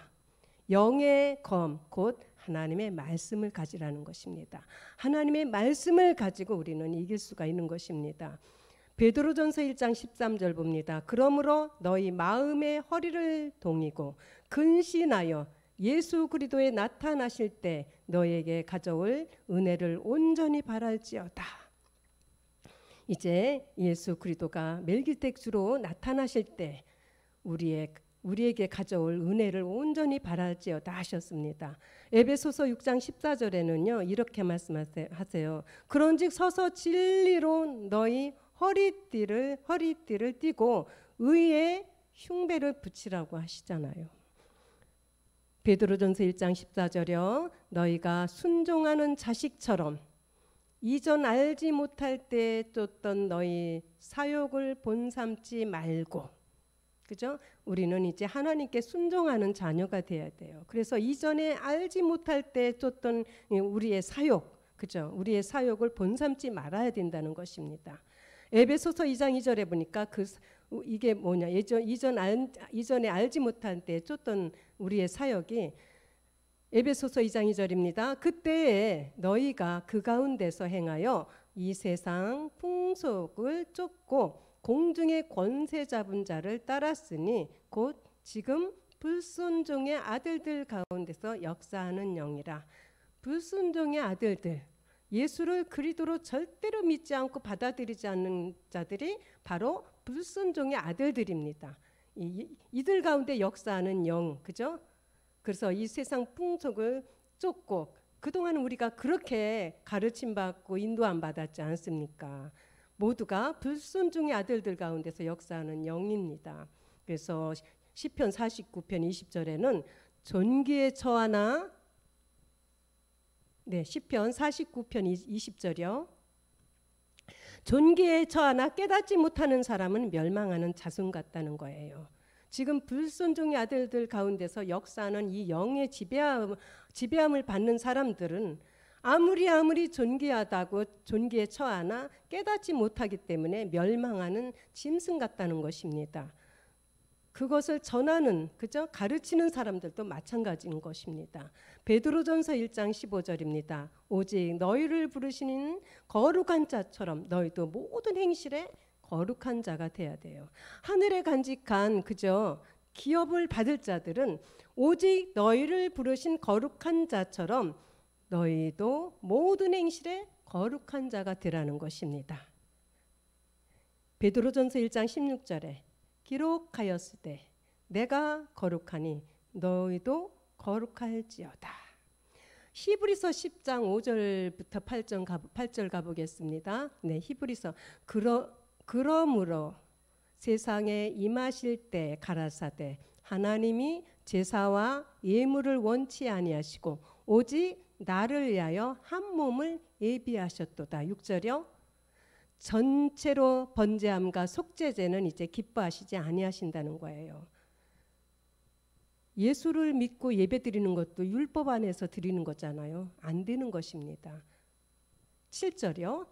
영의 검 곧 하나님의 말씀을 가지라는 것입니다. 하나님의 말씀을 가지고 우리는 이길 수가 있는 것입니다. 베드로전서 1장 13절 봅니다. 그러므로 너희 마음의 허리를 동이고 근신하여 예수 그리스도에 나타나실 때 너희에게 가져올 은혜를 온전히 바랄지어다. 이제 예수 그리스도가 멜기세덱주로 나타나실 때 우리에게 가져올 은혜를 온전히 바랄지어다 하셨습니다. 에베소서 6장 14절에는요 이렇게 말씀하세요. 그런즉 서서 진리로 너희 허리띠를 띠고 의의 흉배를 붙이라고 하시잖아요. 베드로전서 1장 14절이요. 너희가 순종하는 자식처럼 이전 알지 못할 때 쫓던 너희 사욕을 본삼지 말고, 그죠? 우리는 이제 하나님께 순종하는 자녀가 되어야 돼요. 그래서 이전에 알지 못할 때 쫓던 우리의 사욕, 그죠? 우리의 사욕을 본삼지 말아야 된다는 것입니다. 에베소서 2장 2절에 보니까 이게 뭐냐? 이전에 알지 못할 때 쫓던 우리의 사욕이 에베소서 2장 2절입니다. 그때에 너희가 그 가운데서 행하여 이 세상 풍속을 쫓고 공중의 권세 잡은 자를 따랐으니 곧 지금 불순종의 아들들 가운데서 역사하는 영이라. 불순종의 아들들, 예수를 그리스도로 절대로 믿지 않고 받아들이지 않는 자들이 바로 불순종의 아들들입니다. 이들 가운데 역사하는 영, 그죠? 그래서 이 세상 풍속을 쫓고, 그동안 우리가 그렇게 가르침 받고 인도함 받았지 않습니까? 모두가 불순종의 아들들 가운데서 역사하는 영입니다. 그래서 시편 49편 20절에는 존귀에 처하나, 시편 49편 20절이요. 존귀에 처하나 깨닫지 못하는 사람은 멸망하는 자손 같다는 거예요. 지금 불순종의 아들들 가운데서 역사하는 이 영의 지배함을 받는 사람들은 아무리 존귀하다고 존귀에 처하나 깨닫지 못하기 때문에 멸망하는 짐승 같다는 것입니다. 그것을 전하는, 그죠? 가르치는 사람들도 마찬가지인 것입니다. 베드로전서 1장 15절입니다. 오직 너희를 부르시는 거룩한 자처럼 너희도 모든 행실에 거룩한 자가 돼야 돼요. 하늘에 간직한, 그죠? 기업을 받을 자들은 오직 너희를 부르신 거룩한 자처럼 너희도 모든 행실에 거룩한 자가 되라는 것입니다. 베드로전서 1장 16절에 기록하였으되 내가 거룩하니 너희도 거룩할지어다. 히브리서 10장 5절부터 8절 가보겠습니다. 히브리서 그러므로 세상에 임하실 때 가라사대 하나님이 제사와 예물을 원치 아니하시고 오직 나를 위하여 한 몸을 예비하셨도다. 6절이요. 전체로 번제함과 속죄제는 이제 기뻐하시지 아니하신다는 거예요. 예수를 믿고 예배드리는 것도 율법 안에서 드리는 거잖아요. 안 되는 것입니다. 7절이요.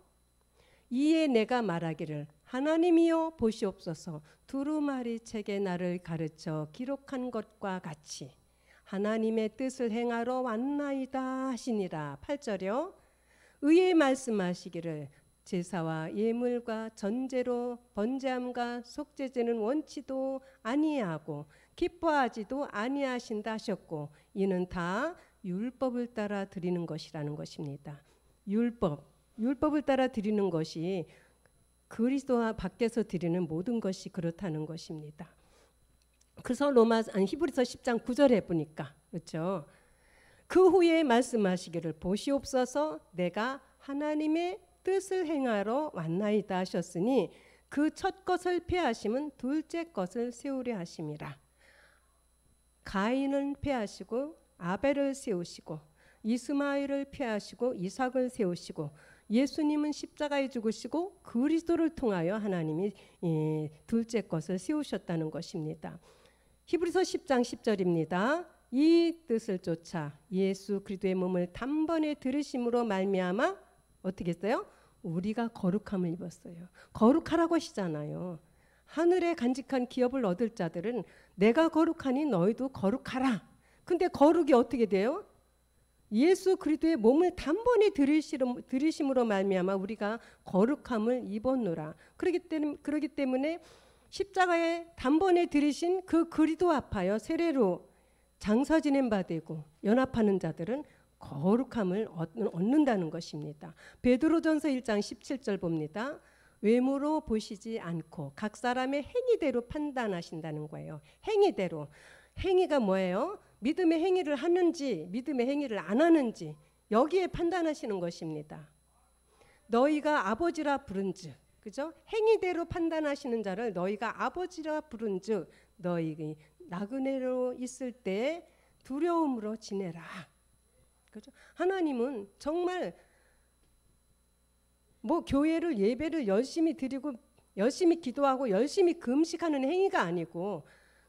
이에 내가 말하기를 하나님이여 보시옵소서 두루마리 책에 나를 가르쳐 기록한 것과 같이 하나님의 뜻을 행하러 왔나이다 하시니라. 8절이요. 의에 말씀하시기를 제사와 예물과 전제로 번제함과 속죄제는 원치도 아니하고 기뻐하지도 아니하신다 하셨고 이는 다 율법을 따라 드리는 것이라는 것입니다. 율법을 따라 드리는 것이 그리스도 밖에서 드리는 모든 것이 그렇다는 것입니다. 그래서 히브리서 10장 9절에 보니까 그렇죠. 그 후에 말씀하시기를 보시옵소서 내가 하나님의 뜻을 행하러 왔나이다 하셨으니 그 첫 것을 폐하심은 둘째 것을 세우려 하심이라. 가인은 폐하시고 아벨을 세우시고 이스마엘을 폐하시고 이삭을 세우시고 예수님은 십자가에 죽으시고 그리스도를 통하여 하나님이 둘째 것을 세우셨다는 것입니다. 히브리서 10장 10절입니다. 이 뜻을 쫓아 예수 그리스도의 몸을 단번에 들으심으로 말미암아 어떻게 했어요? 우리가 거룩함을 입었어요. 거룩하라고 하시잖아요. 하늘에 간직한 기업을 얻을 자들은 내가 거룩하니 너희도 거룩하라. 근데 거룩이 어떻게 돼요? 예수 그리스도의 몸을 단번에 들으심으로 말미암아 우리가 거룩함을 입었노라. 그러기 때문에 십자가에 단번에 들으신 그 그리스도 앞하여 세례로 장사 지낸 바 되고 연합하는 자들은 거룩함을 얻는다는 것입니다. 베드로전서 1장 17절 봅니다. 외모로 보시지 않고 각 사람의 행위대로 판단하신다는 거예요. 행위대로. 행위가 뭐예요? 믿음의 행위를 하는지 믿음의 행위를 안 하는지 여기에 판단하시는 것입니다. 너희가 아버지라 부른즉, 그죠? 행위대로 판단하시는 자를 너희가 아버지라 부른즉 너희 나그네로 있을 때 두려움으로 지내라. 그죠? 하나님은 정말 뭐 교회를 예배를 열심히 드리고 열심히 기도하고 열심히 금식하는 행위가 아니고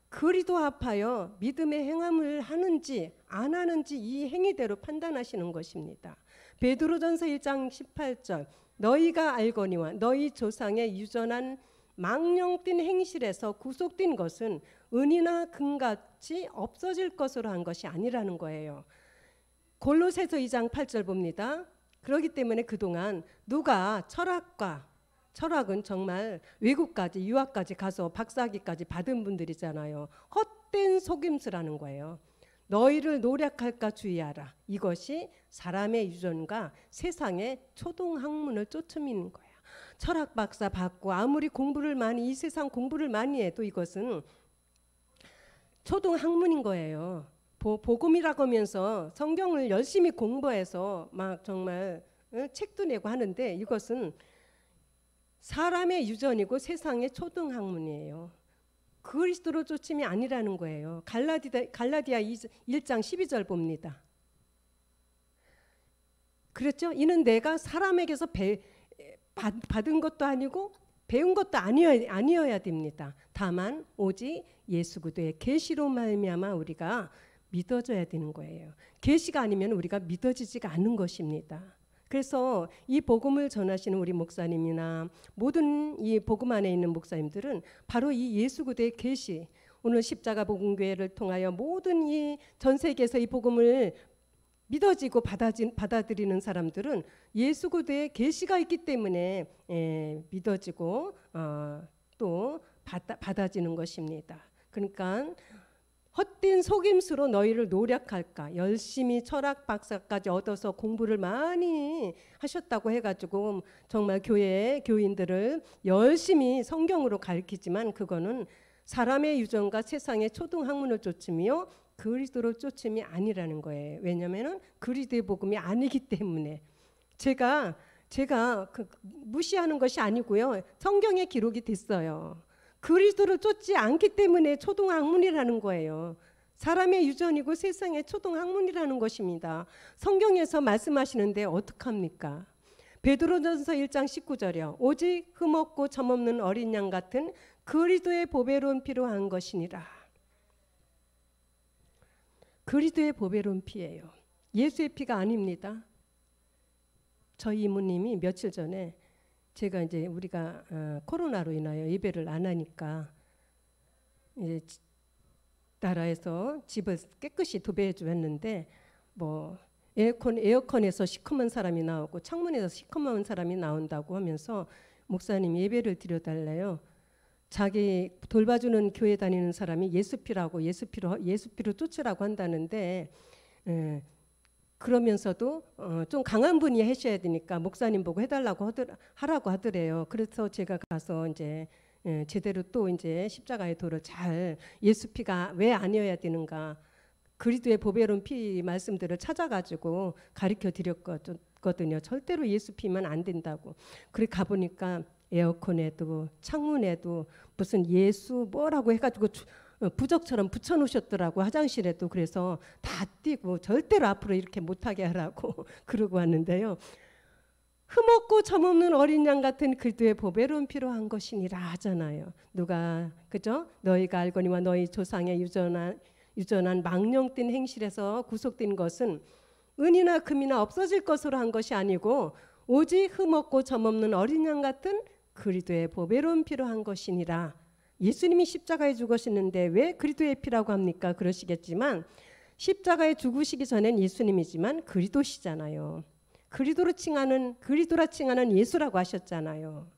그리스도 앞하여 믿음의 행함을 하는지 안 하는지 이 행위대로 판단하시는 것입니다. 베드로전서 1장 18절 너희가 알거니와 너희 조상의 유전한 망령된 행실에서 구속된 것은 은이나 금같이 없어질 것으로 한 것이 아니라는 거예요. 골로새서 2장 8절 봅니다. 그렇기 때문에 그동안 누가 철학은 정말 외국까지 유학까지 가서 박사학위까지 받은 분들이잖아요. 헛된 속임수라는 거예요. 너희를 노력할까 주의하라. 이것이 사람의 유전과 세상의 초등학문을 쫓음이는 거예요. 철학 박사 받고 아무리 이 세상 공부를 많이 해도 이것은 초등학문인 거예요. 복음이라고 하면서 성경을 열심히 공부해서 막 정말 책도 내고 하는데 이것은 사람의 유전이고 세상의 초등학문이에요. 그리스도로 쫓음이 아니라는 거예요. 갈라디아 1장 12절 봅니다. 그렇죠? 이는 내가 사람에게서 받은 것도 아니고 배운 것도 아니어야 됩니다. 다만 오직 예수 그리스도의 계시로 말미암아 우리가 믿어져야 되는 거예요. 계시가 아니면 우리가 믿어지지가 않는 것입니다. 그래서 이 복음을 전하시는 우리 목사님이나 모든 이 복음 안에 있는 목사님들은 바로 이 예수 그리스도의 계시, 오늘 십자가 복음교회를 통하여 모든 이 전 세계에서 이 복음을 믿어지고 받아들이는 사람들은 예수 그리스도의 계시가 있기 때문에 믿어지고 또 받아지는 것입니다. 그러니까 헛된 속임수로 너희를 노력할까 열심히 철학 박사까지 얻어서 공부를 많이 하셨다고 해가지고 정말 교인들을 열심히 성경으로 가르치지만 그거는 사람의 유전과 세상의 초등학문을 쫓으며 그리스도로 쫓음이 아니라는 거예요. 왜냐하면 그리스도의 복음이 아니기 때문에 제가 무시하는 것이 아니고요. 성경에 기록이 됐어요. 그리스도를 쫓지 않기 때문에 초등학문이라는 거예요. 사람의 유전이고 세상의 초등학문이라는 것입니다. 성경에서 말씀하시는데 어떡합니까? 베드로전서 1장 19절이요. 오직 흠없고 점없는 어린 양 같은 그리스도의 보배로운 피로 한 것이니라. 그리스도의 보배로운 피예요. 예수의 피가 아닙니다. 저희 이모님이 며칠 전에 제가 이제 우리가 코로나로 인하여 예배를 안 하니까 이제 나라에서 집을 깨끗이 도배해주고 했는데 뭐 에어컨에서 시커먼 사람이 나오고 창문에서 시커먼 사람이 나온다고 하면서 목사님 예배를 드려달래요. 자기 돌봐주는 교회 다니는 사람이 예수피로 쫓으라고 한다는데 그러면서도 좀 강한 분이 하셔야 되니까 목사님 보고 해달라고 하라고 하더래요. 그래서 제가 가서 이제 제대로 또 이제 십자가의 도를 잘 예수 피가 왜 아니어야 되는가 그리스도의 보배로운 피 말씀들을 찾아가지고 가르쳐 드렸거든요. 절대로 예수 피면 안 된다고. 그래 가보니까 에어컨에도 창문에도 무슨 예수 뭐라고 해가지고 부적처럼 붙여놓으셨더라고. 화장실에도. 그래서 다 띄고 절대로 앞으로 이렇게 못하게 하라고 그러고 왔는데요. 흠없고 점없는 어린 양 같은 그리스도의 보배로운 피로 한 것이니라 하잖아요. 누가 그죠? 너희가 알거니와 너희 조상의 유전한 망령된 행실에서 구속된 것은 은이나 금이나 없어질 것으로 한 것이 아니고 오직 흠없고 점없는 어린 양 같은 그리스도의 보배로운 피로 한 것이니라. 예수님이 십자가에 죽으시는데 왜 그리스도의 피라고 합니까? 그러시겠지만 십자가에 죽으시기 전엔 예수님이지만 그리스도시잖아요. 그리스도라 칭하는 예수라고 하셨잖아요.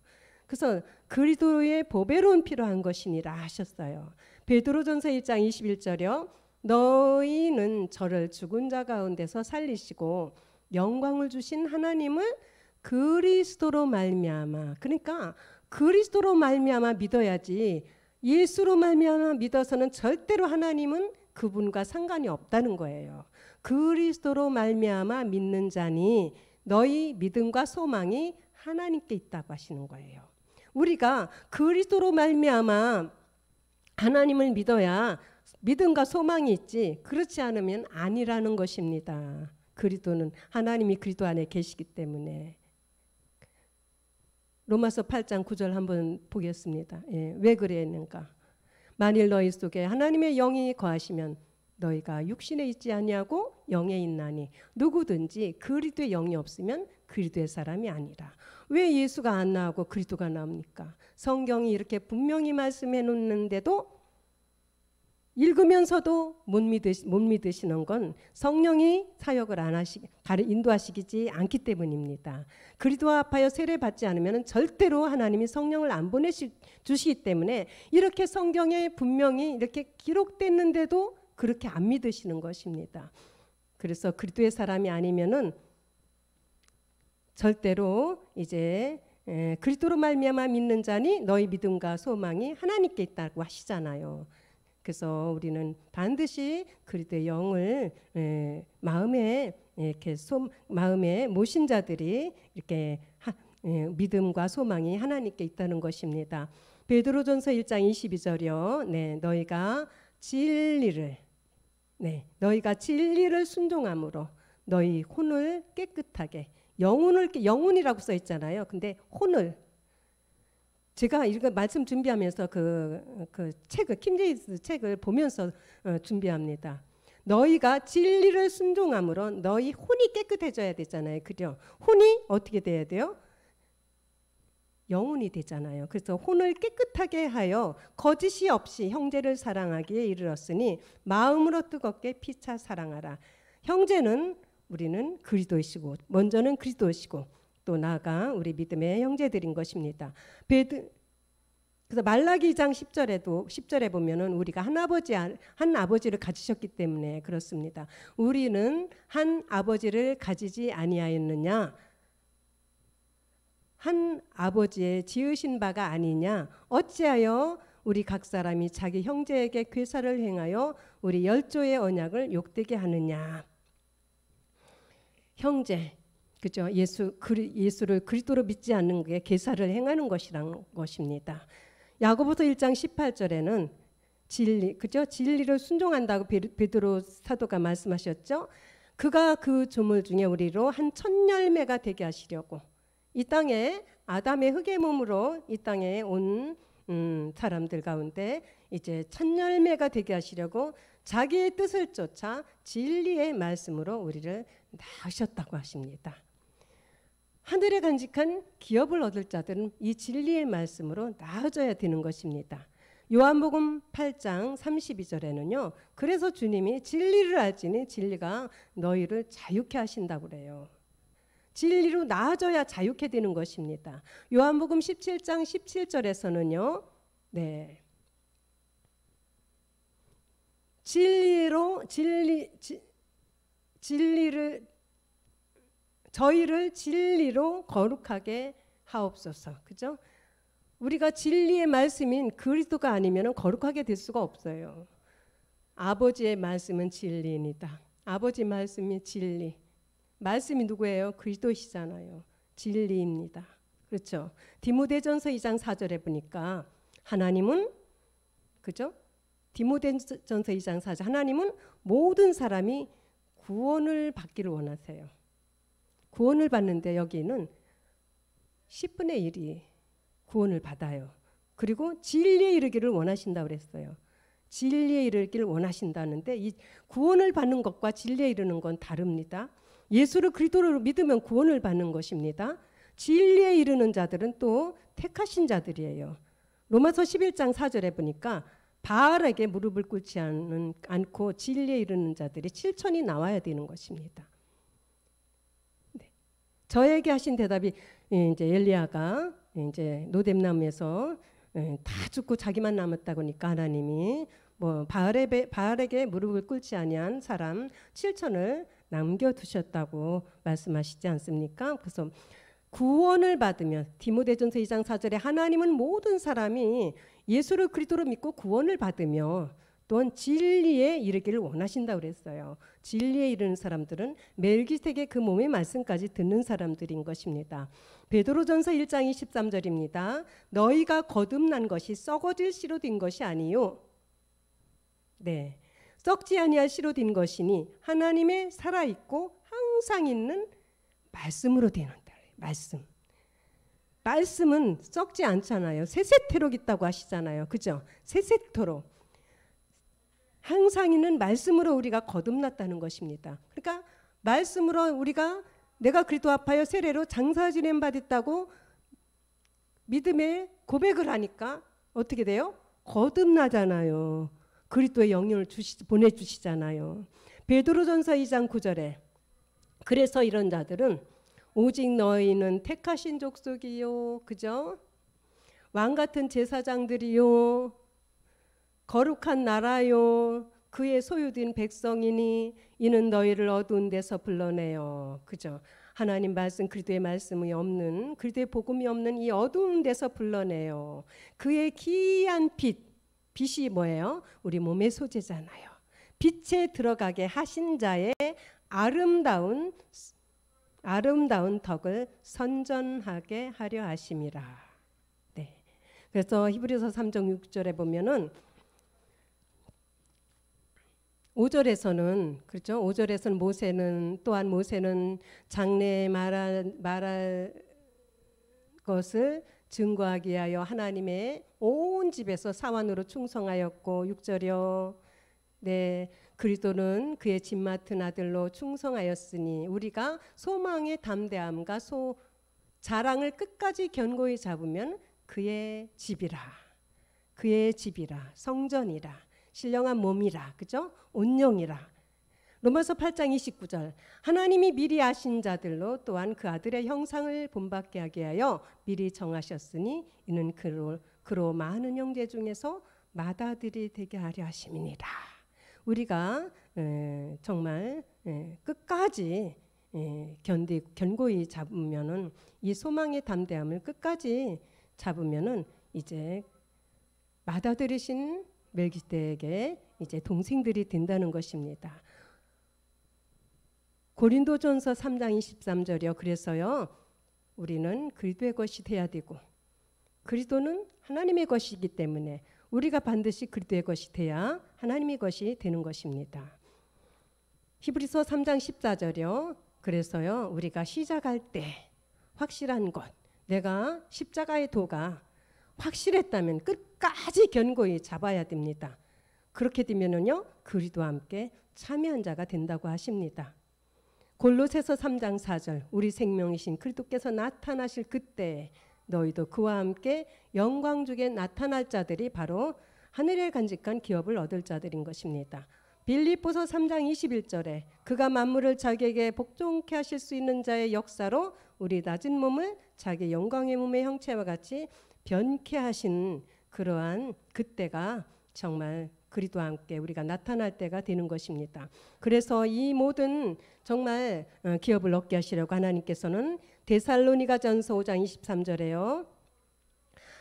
그래서 그리스도의 보배로운 피로 한 것이니라 하셨어요. 베드로전서 1장 21절이요. 너희는 저를 죽은 자 가운데서 살리시고 영광을 주신 하나님을 그리스도로 말미암아, 그러니까 그리스도로 말미암아 믿어야지 예수로 말미암아 믿어서는 절대로 하나님은 그분과 상관이 없다는 거예요. 그리스도로 말미암아 믿는 자니 너희 믿음과 소망이 하나님께 있다고 하시는 거예요. 우리가 그리스도로 말미암아 하나님을 믿어야 믿음과 소망이 있지 그렇지 않으면 아니라는 것입니다. 그리스도는 하나님이 그리스도 안에 계시기 때문에. 로마서 8장 9절 한번 보겠습니다. 왜 그랬는가? 만일 너희 속에 하나님의 영이 거하시면 너희가 육신에 있지 아니하고 영에 있나니 누구든지 그리스도의 영이 없으면 그리스도의 사람이 아니라. 왜 예수가 안 나오고 그리스도가 나옵니까? 성경이 이렇게 분명히 말씀해 놓는데도 읽으면서도 못 믿으시는 건 성령이 사역을 안 인도하시지 않기 때문입니다. 그리스도와 합하여 세례받지 않으면 절대로 하나님이 성령을 안 보내주시기 때문에 이렇게 성경에 분명히 이렇게 기록됐는데도 그렇게 안 믿으시는 것입니다. 그래서 그리스도의 사람이 아니면은 절대로 이제 그리스도로 말미암아 믿는 자니 너희 믿음과 소망이 하나님께 있다고 하시잖아요. 그래서 우리는 반드시 그리스도의 영을 마음에 모신 자들이 이렇게 믿음과 소망이 하나님께 있다는 것입니다. 베드로전서 1장 22절이요. 너희가 진리를 순종함으로 너희 혼을 깨끗하게 영혼이라고 써 있잖아요. 근데 혼을 제가 이거 말씀 준비하면서 그 책을 킹제임스 책을 보면서 준비합니다. 너희가 진리를 순종함으로 너희 혼이 깨끗해져야 되잖아요. 그죠? 혼이 어떻게 돼야 돼요? 영혼이 되잖아요. 그래서 혼을 깨끗하게 하여 거짓이 없이 형제를 사랑하기에 이르렀으니 마음으로 뜨겁게 피차 사랑하라. 형제는 우리는 그리스도이시고 먼저는 그리스도이시고 또 나아가 우리 믿음의 형제들인 것입니다. 그래서 말라기 2장 10절에 보면은 우리가 한 아버지를 가지셨기 때문에 그렇습니다. 우리는 한 아버지를 가지지 아니하였느냐? 한 아버지의 지으신 바가 아니냐? 어찌하여 우리 각 사람이 자기 형제에게 괴사를 행하여 우리 열조의 언약을 욕되게 하느냐? 형제, 그죠? 예수를 그리스도로 믿지 않는 게 괴사를 행하는 것이란 것입니다. 야고보서 1장 18절에는 진리를 순종한다고 베드로 사도가 말씀하셨죠. 그가 그 조물 중에 우리로 한 천열매가 되게 하시려고 이 땅에 아담의 흙의 몸으로 이 땅에 온 사람들 가운데 이제 천열매가 되게 하시려고 자기의 뜻을 쫓아 진리의 말씀으로 우리를 낳으셨다고 하십니다. 하늘에 간직한 기업을 얻을 자들은 이 진리의 말씀으로 나아져야 되는 것입니다. 요한복음 8장 32절에는요. 그래서 주님이 진리를 알지니 진리가 너희를 자유케 하신다고 그래요. 진리로 나아져야 자유케 되는 것입니다. 요한복음 17장 17절에서는요. 저희를 진리로 거룩하게 하옵소서. 그죠? 우리가 진리의 말씀인 그리스도가 아니면 거룩하게 될 수가 없어요. 아버지의 말씀은 진리입니다. 아버지 말씀이 진리. 말씀이 누구예요? 그리스도시잖아요. 진리입니다. 그렇죠? 디모데전서 2장 4절에 보니까 하나님은, 그죠? 디모데전서 2장 4절, 하나님은 모든 사람이 구원을 받기를 원하세요. 구원을 받는데 여기는 10분의 1이 구원을 받아요. 그리고 진리에 이르기를 원하신다고 그랬어요. 진리에 이르기를 원하신다는데 이 구원을 받는 것과 진리에 이르는 건 다릅니다. 예수를 그리스도로 믿으면 구원을 받는 것입니다. 진리에 이르는 자들은 또 택하신 자들이에요. 로마서 11장 4절에 보니까 바알에게 무릎을 꿇지 않고 진리에 이르는 자들이 7천이 나와야 되는 것입니다. 네. 저에게 하신 대답이 이제 엘리야가 이제 노뎀나무에서 다 죽고 자기만 남았다고 하니까 하나님이 뭐 바알에게 무릎을 꿇지 아니한 사람 7천을 남겨두셨다고 말씀하시지 않습니까? 그래서 구원을 받으면 디모데전서 2장 4절에 하나님은 모든 사람이 예수를 그리스도로 믿고 구원을 받으며 또한 진리에 이르기를 원하신다고 그랬어요. 진리에 이르는 사람들은 멜기세덱의 그 몸의 말씀까지 듣는 사람들인 것입니다. 베드로전서 1장 23절입니다. 너희가 거듭난 것이 썩어질 씨로 된 것이 아니요. 네, 썩지 아니할 씨로 된 것이니 하나님의 살아있고 항상 있는 말씀으로 되는다. 말씀. 말씀은 썩지 않잖아요. 세세토록 있다고 하시잖아요. 그죠? 세세토록. 항상 있는 말씀으로 우리가 거듭났다는 것입니다. 그러니까 말씀으로 우리가 내가 그리스도 앞하여 세례로 장사 지냄 받았다고 믿음의 고백을 하니까 어떻게 돼요? 거듭나잖아요. 그리스도의 영혼을 보내주시잖아요. 베드로전서 2장 9절에 그래서 이런 자들은 오직 너희는 택하신 족속이요, 그죠? 왕 같은 제사장들이요, 거룩한 나라요, 그의 소유된 백성이니 이는 너희를 어두운 데서 불러내요, 그죠? 하나님 말씀, 그리스도의 말씀이 없는, 그리스도의 복음이 없는 이 어두운 데서 불러내요. 그의 기이한 빛이 뭐예요? 우리 몸의 소재잖아요. 빛에 들어가게 하신 자의 아름다운 덕을 선전하게 하려 하심이라. 네. 그래서 히브리서 3장 6절에 보면은 5절에서는 그렇죠. 5절에서는 모세는 장래에 말할 것을 증거하기 위하여 하나님의 온 집에서 사환으로 충성하였고 6절이요. 네, 그리스도는 그의 집 맡은 아들로 충성하였으니 우리가 소망의 담대함과 자랑을 끝까지 견고히 잡으면 그의 집이라 성전이라 신령한 몸이라, 그죠? 온영이라. 로마서 8장 29절 하나님이 미리 아신 자들로 또한 그 아들의 형상을 본받게 하게 하여 미리 정하셨으니 이는 그로 많은 형제 중에서 맏아들이 되게 하려 하심이니라. 우리가 정말 끝까지 견고히 잡으면은 이 소망의 담대함을 끝까지 잡으면은 이제 맏아들이신 멜기세덱의 이제 동생들이 된다는 것입니다. 고린도전서 3장 23절이요. 그래서요 우리는 그리스도의 것이 돼야 되고 그리스도는 하나님의 것이기 때문에 우리가 반드시 그리스도의 것이 돼야 하나님의 것이 되는 것입니다. 히브리서 3장 14절이요. 그래서요 우리가 시작할 때 확실한 것, 내가 십자가의 도가 확실했다면 끝까지 견고히 잡아야 됩니다. 그렇게 되면은요 그리스도와 함께 참여한 자가 된다고 하십니다. 골로새서 3장 4절 우리 생명이신 그리스도께서 나타나실 그때 너희도 그와 함께 영광 중에 나타날 자들이 바로 하늘에 간직한 기업을 얻을 자들인 것입니다. 빌립보서 3장 21절에 그가 만물을 자기에게 복종케 하실 수 있는 자의 역사로 우리 낮은 몸을 자기 영광의 몸의 형체와 같이 변케 하신 그러한 그때가 정말 그리스도와 함께 우리가 나타날 때가 되는 것입니다. 그래서 이 모든 정말 기업을 얻게 하시려고 하나님께서는 데살로니가전서 5장 23절에요.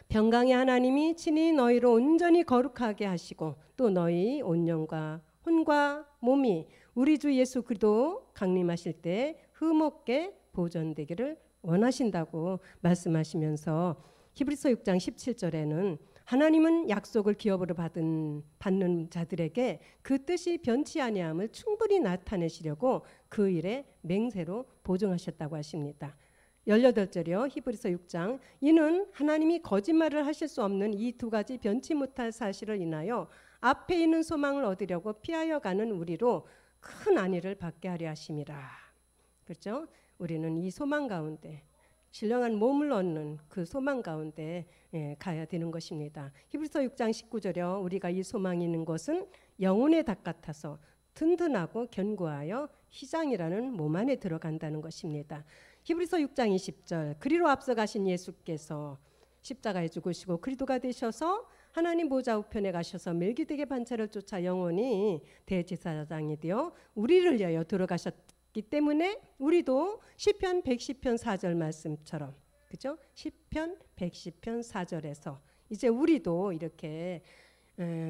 평강의 하나님이 친히 너희로 온전히 거룩하게 하시고 또 너희 온 영과 혼과 몸이 우리 주 예수 그리스도 강림하실 때 흠없게 보존되기를 원하신다고 말씀하시면서 히브리서 6장 17절에는 하나님은 약속을 기업으로 받는 자들에게 그 뜻이 변치 아니함을 충분히 나타내시려고 그 일에 맹세로 보증하셨다고 하십니다. 18절이요. 히브리서 6장 이는 하나님이 거짓말을 하실 수 없는 이 두 가지 변치 못할 사실을 인하여 앞에 있는 소망을 얻으려고 피하여 가는 우리로 큰 안위를 받게 하려 하심이라. 그렇죠? 우리는 이 소망 가운데 신령한 몸을 얻는 그 소망 가운데 가야 되는 것입니다. 히브리서 6장 19절이요. 우리가 이 소망이 있는 것은 영혼의 닭 같아서 든든하고 견고하여 희장이라는 몸 안에 들어간다는 것입니다. 히브리서 6장 20절 그리로 앞서가신 예수께서 십자가에 죽으시고 그리스도가 되셔서 하나님 보좌 우편에 가셔서 멜기sed의 반차를 쫓아 영원히 대제사장이 되어 우리를 위하여 들어가셨기 때문에 우리도 시편 110편 4절 말씀처럼 그죠? 시편 110편 4절에서 이제 우리도 이렇게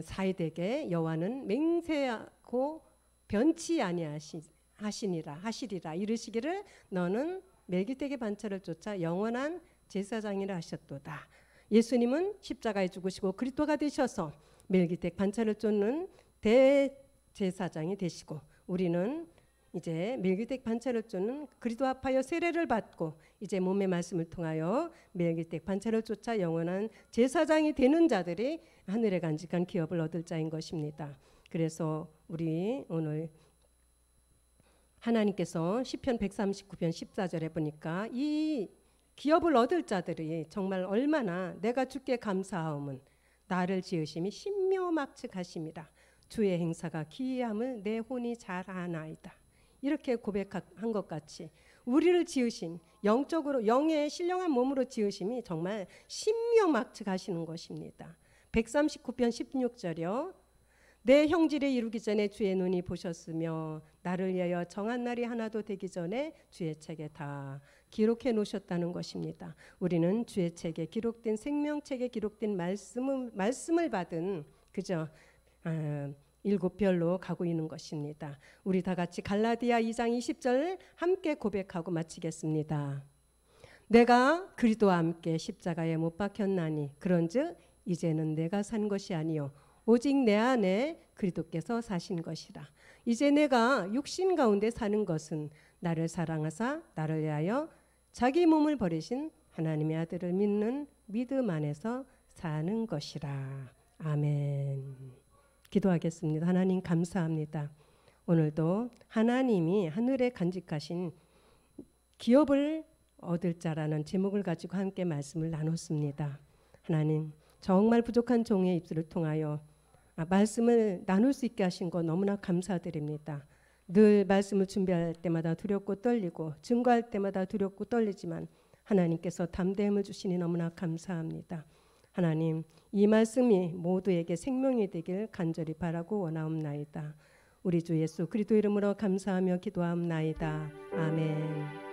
사이되게 여호와는 맹세하고 변치 아니하시리라 이르시기를 너는 멜기sed의 반차를 쫓아 영원한 제사장이라 하셨도다. 예수님은 십자가에 죽으시고 그리스도가 되셔서 멜기sed 반차를 쫓는 대제사장이 되시고 우리는 이제 멜기sed 반차를 쫓는 그리스도 앞하여 세례를 받고 이제 몸의 말씀을 통하여 멜기sed 반차를 쫓아 영원한 제사장이 되는 자들이 하늘에 간직한 기업을 얻을 자인 것입니다. 그래서 우리 오늘 하나님께서 시편 139편 14절에 보니까 이 기업을 얻을 자들이 정말 얼마나 내가 주께 감사하오면 나를 지으심이 신묘막측하심이라 주의 행사가 기이함을 내 혼이 잘 아나이다. 이렇게 고백한 것 같이 우리를 지으심 영적으로 영의 신령한 몸으로 지으심이 정말 신묘막측하시는 것입니다. 139편 16절이요. 내 형질에 이루기 전에 주의 눈이 보셨으며 나를 위하여 정한 날이 하나도 되기 전에 주의 책에 다 기록해 놓으셨다는 것입니다. 우리는 주의 책에 기록된 생명책에 기록된 말씀을 받은 그저 7별로 가고 있는 것입니다. 우리 다 같이 갈라디아 2장 20절 함께 고백하고 마치겠습니다. 내가 그리스도와 함께 십자가에 못 박혔나니 그런즉 이제는 내가 산 것이 아니요 오직 내 안에 그리스도께서 사신 것이라. 이제 내가 육신 가운데 사는 것은 나를 사랑하사 나를 위하여 자기 몸을 버리신 하나님의 아들을 믿는 믿음 안에서 사는 것이라. 아멘. 기도하겠습니다. 하나님 감사합니다. 오늘도 하나님이 하늘에 간직하신 기업을 얻을 자라는 제목을 가지고 함께 말씀을 나눴습니다. 하나님 정말 부족한 종의 입술을 통하여 말씀을 나눌 수 있게 하신 것 너무나 감사드립니다. 늘 말씀을 준비할 때마다 두렵고 떨리고 증거할 때마다 두렵고 떨리지만 하나님께서 담대함을 주시니 너무나 감사합니다. 하나님 이 말씀이 모두에게 생명이 되길 간절히 바라고 원하옵나이다. 우리 주 예수 그리스도 이름으로 감사하며 기도하옵나이다. 아멘.